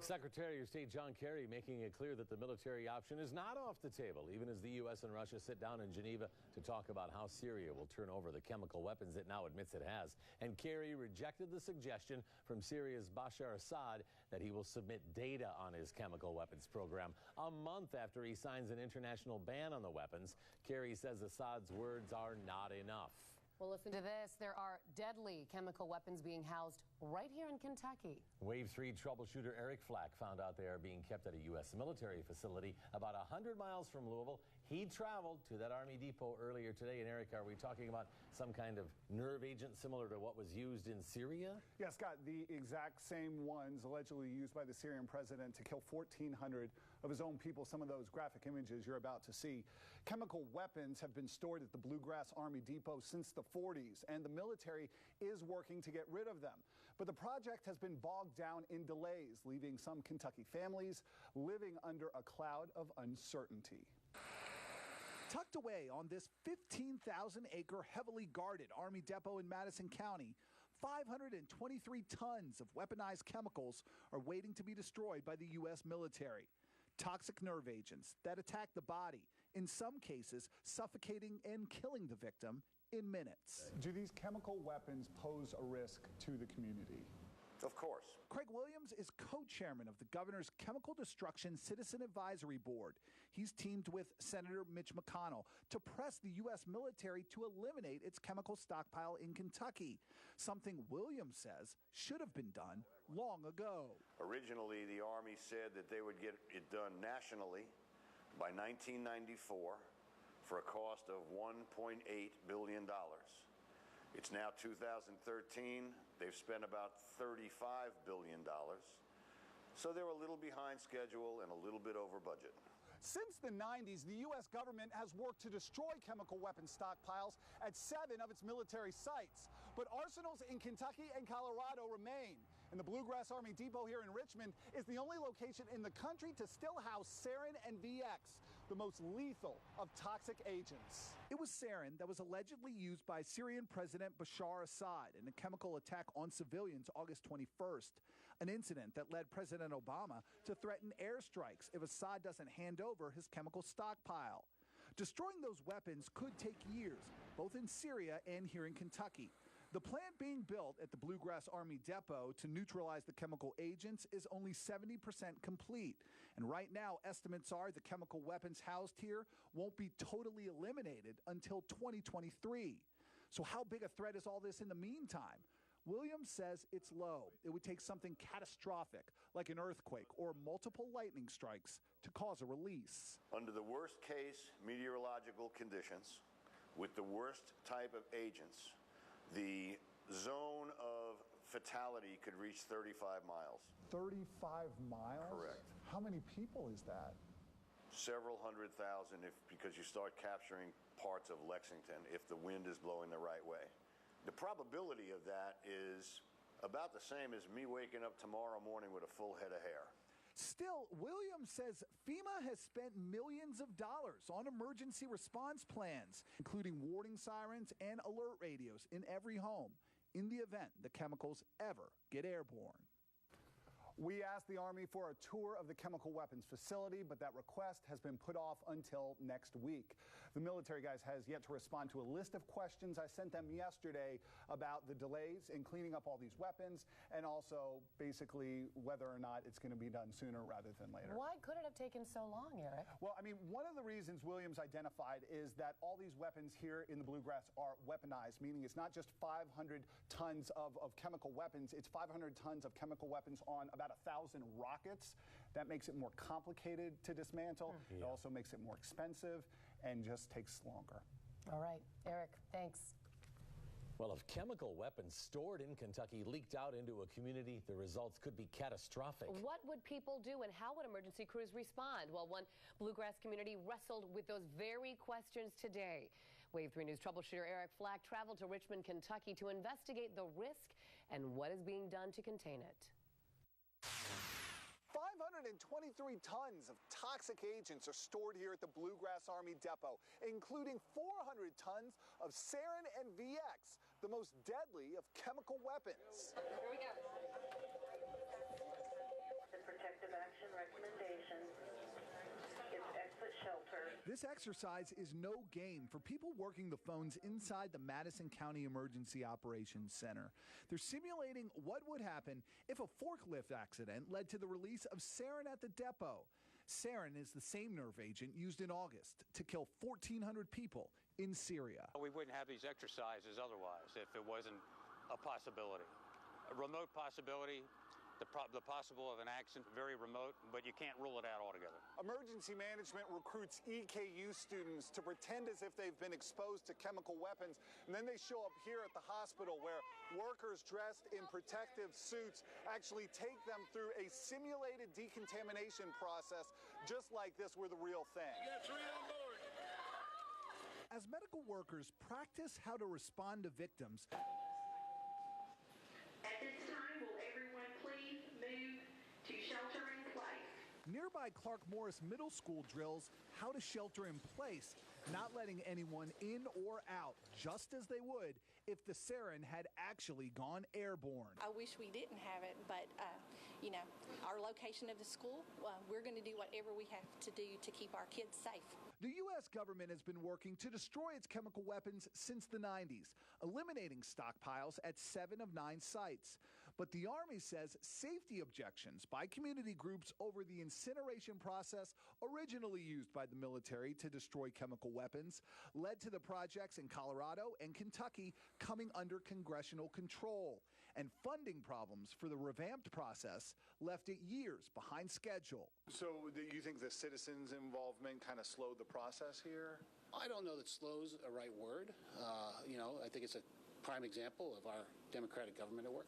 Secretary of State John Kerry making it clear that the military option is not off the table, even as the U.S. and Russia sit down in Geneva to talk about how Syria will turn over the chemical weapons it now admits it has. And Kerry rejected the suggestion from Syria's Bashar Assad that he will submit data on his chemical weapons program. A month after he signs an international ban on the weapons, Kerry says Assad's words are not enough. Well, listen to this. There are deadly chemical weapons being housed right here in Kentucky. Wave 3 troubleshooter Eric Flack found out they are being kept at a U.S. military facility about 100 miles from Louisville. He traveled to that Army depot earlier today. And Eric, are we talking about some kind of nerve agent similar to what was used in Syria? Yeah, Scott, the exact same ones allegedly used by the Syrian president to kill 1,400 of his own people. Some of those graphic images you're about to see. Chemical weapons have been stored at the Bluegrass Army Depot since the 40s, and the military is working to get rid of them. But the project has been bogged down in delays, leaving some Kentucky families living under a cloud of uncertainty. Tucked away on this 15,000-acre, heavily guarded Army depot in Madison County, 523 tons of weaponized chemicals are waiting to be destroyed by the U.S. military. Toxic nerve agents that attack the body, in some cases suffocating and killing the victim in minutes. Do these chemical weapons pose a risk to the community? Of course. Craig Williams is co-chairman of the governor's Chemical Destruction Citizen Advisory Board. He's teamed with Senator Mitch McConnell to press the U.S. military to eliminate its chemical stockpile in Kentucky, something Williams says should have been done long ago. Originally, the Army said that they would get it done nationally by 1994 for a cost of $1.8 billion. It's now 2013. They've spent about $35 billion. So they're a little behind schedule and a little bit over budget. Since the 90s, the U.S. government has worked to destroy chemical weapons stockpiles at 7 of its military sites. But arsenals in Kentucky and Colorado remain. And the Bluegrass Army Depot here in Richmond is the only location in the country to still house sarin and VX, the most lethal of toxic agents. It was sarin that was allegedly used by Syrian President Bashar Assad in a chemical attack on civilians August 21st, an incident that led President Obama to threaten airstrikes if Assad doesn't hand over his chemical stockpile. Destroying those weapons could take years, both in Syria and here in Kentucky. The plant being built at the Bluegrass Army Depot to neutralize the chemical agents is only 70% complete. And right now, estimates are the chemical weapons housed here won't be totally eliminated until 2023. So how big a threat is all this in the meantime? Williams says it's low. It would take something catastrophic, like an earthquake or multiple lightning strikes, to cause a release. Under the worst case meteorological conditions, with the worst type of agents, the zone of fatality could reach 35 miles. 35 miles? Correct. How many people is that? Several 100,000 because you start capturing parts of Lexington if the wind is blowing the right way. The probability of that is about the same as me waking up tomorrow morning with a full head of hair. Still, Williams says FEMA has spent millions of dollars on emergency response plans, including warning sirens and alert radios in every home, in the event the chemicals ever get airborne. We asked the Army for a tour of the chemical weapons facility, but that request has been put off until next week. The military guys has yet to respond to a list of questions I sent them yesterday about the delays in cleaning up all these weapons and also basically whether or not it's going to be done sooner rather than later. Why could it have taken so long, Eric? Well, I mean, one of the reasons Williams identified is that all these weapons here in the Bluegrass are weaponized, meaning it's not just 500 tons of chemical weapons, it's 500 tons of chemical weapons on about 1,000 rockets. That makes it more complicated to dismantle. Yeah. It also makes it more expensive and just takes longer. All right, Eric, thanks. Well, if chemical weapons stored in Kentucky leaked out into a community, the results could be catastrophic. What would people do and how would emergency crews respond? Well, one Bluegrass community wrestled with those very questions today. Wave 3 News troubleshooter Eric Flack traveled to Richmond, Kentucky to investigate the risk and what is being done to contain it. 523 tons of toxic agents are stored here at the Bluegrass Army Depot, including 400 tons of sarin and VX, the most deadly of chemical weapons. Here we go. To protect This exercise is no game for people working the phones inside the Madison County Emergency Operations Center. They're simulating what would happen if a forklift accident led to the release of sarin at the depot. Sarin is the same nerve agent used in August to kill 1,400 people in Syria. We wouldn't have these exercises otherwise if it wasn't a possibility. A remote possibility. The possible of an accident, very remote, but you can't rule it out altogether. Emergency management recruits EKU students to pretend as if they've been exposed to chemical weapons, and then they show up here at the hospital where workers dressed in protective suits actually take them through a simulated decontamination process, just like this were the real thing. You got 3 on board. As medical workers practice how to respond to victims, nearby Clark Morris Middle School drills how to shelter in place, not letting anyone in or out, just as they would if the sarin had actually gone airborne. I wish we didn't have it, but, our location of the school, we're going to do whatever we have to do to keep our kids safe. The U.S. government has been working to destroy its chemical weapons since the 90s, eliminating stockpiles at 7 of 9 sites. But the Army says safety objections by community groups over the incineration process originally used by the military to destroy chemical weapons led to the projects in Colorado and Kentucky coming under congressional control. And funding problems for the revamped process left it years behind schedule. So do you think the citizens' involvement kind of slowed the process here? I don't know that slow's a right word. I think it's a prime example of our democratic government at work.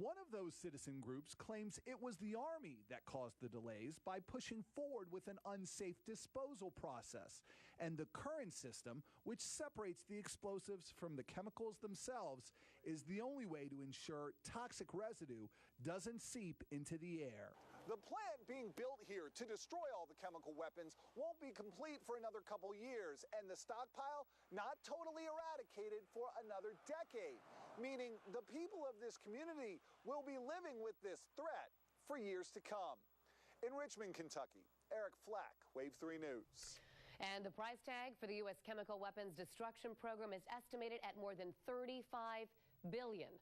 One of those citizen groups claims it was the Army that caused the delays by pushing forward with an unsafe disposal process. And the current system, which separates the explosives from the chemicals themselves, is the only way to ensure toxic residue doesn't seep into the air. The plant being built here to destroy all the chemical weapons won't be complete for another couple years, and the stockpile not totally eradicated for another decade, meaning the people of this community will be living with this threat for years to come. In Richmond, Kentucky, Eric Flack, Wave 3 News. And the price tag for the U.S. chemical weapons destruction program is estimated at more than $35 billion.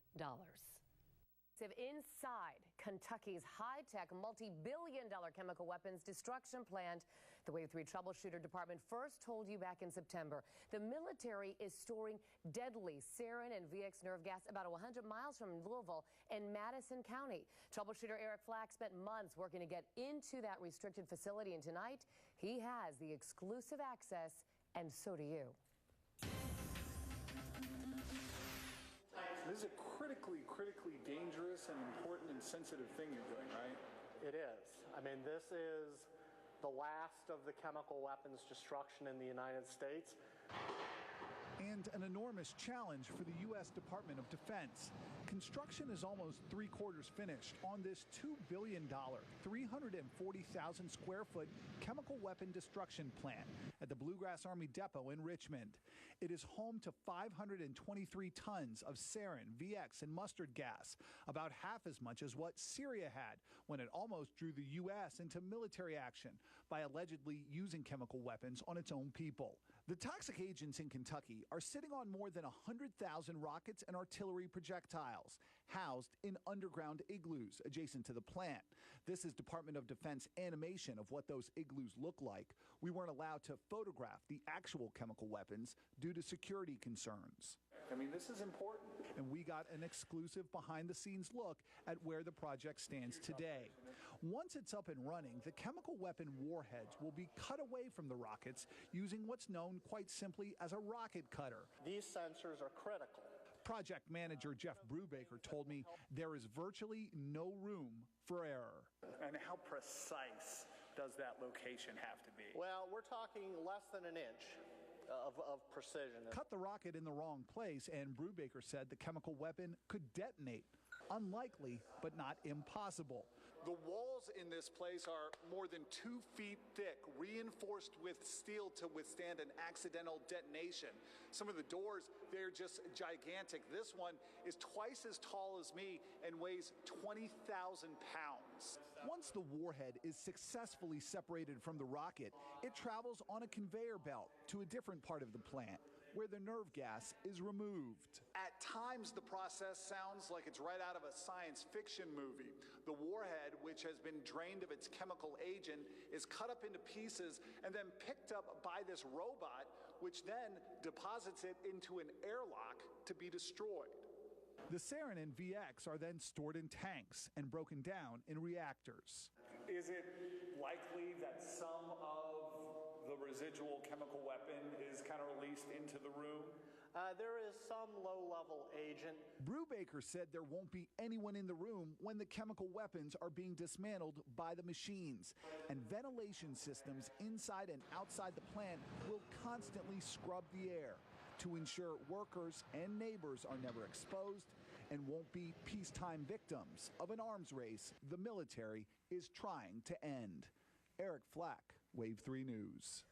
Inside Kentucky's high-tech, multi-billion-dollar chemical weapons destruction plant, the Wave 3 troubleshooter department first told you back in September. The military is storing deadly sarin and VX nerve gas about 100 miles from Louisville in Madison County. Troubleshooter Eric Flack spent months working to get into that restricted facility, and tonight he has the exclusive access, and so do you. This is a critically dangerous and important and sensitive thing you're doing, right? It is. I mean, this is the last of the chemical weapons destruction in the United States. And an enormous challenge for the U.S. Department of Defense. Construction is almost 3/4 finished on this $2 billion, 340,000 square foot chemical weapon destruction plant at the Bluegrass Army Depot in Richmond. It is home to 523 tons of sarin, VX, and mustard gas, about half as much as what Syria had when it almost drew the U.S. into military action by allegedly using chemical weapons on its own people. The toxic agents in Kentucky are sitting on more than 100,000 rockets and artillery projectiles housed in underground igloos adjacent to the plant. This is Department of Defense animation of what those igloos look like. We weren't allowed to photograph the actual chemical weapons due to security concerns. I mean, this is important. And we got an exclusive behind-the-scenes look at where the project stands today. Once it's up and running, the chemical weapon warheads will be cut away from the rockets using what's known quite simply as a rocket cutter. These sensors are critical. Project manager Jeff Brubaker told me there is virtually no room for error. And how precise does that location have to be? Well, we're talking less than an inch of precision. Cut the rocket in the wrong place, and Brubaker said the chemical weapon could detonate. Unlikely, but not impossible. The walls in this place are more than 2 feet thick, reinforced with steel to withstand an accidental detonation. Some of the doors, they're just gigantic. This one is twice as tall as me and weighs 20,000 pounds. weapons. Once the warhead is successfully separated from the rocket, it travels on a conveyor belt to a different part of the plant, where the nerve gas is removed. At times, the process sounds like it's right out of a science fiction movie. The warhead, which has been drained of its chemical agent, is cut up into pieces and then picked up by this robot, which then deposits it into an airlock to be destroyed. The sarin and VX are then stored in tanks and broken down in reactors. Is it likely that some of the residual chemical weapon is kind of released into the room? There is some low-level agent. Brubaker said there won't be anyone in the room when the chemical weapons are being dismantled by the machines. And ventilation systems inside and outside the plant will constantly scrub the air to ensure workers and neighbors are never exposed and won't be peacetime victims of an arms race the military is trying to end. Eric Flack, Wave 3 News.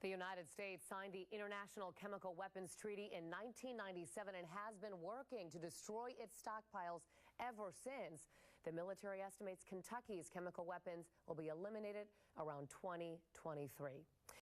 The United States signed the International Chemical Weapons Treaty in 1997 and has been working to destroy its stockpiles ever since. The military estimates Kentucky's chemical weapons will be eliminated around 2023.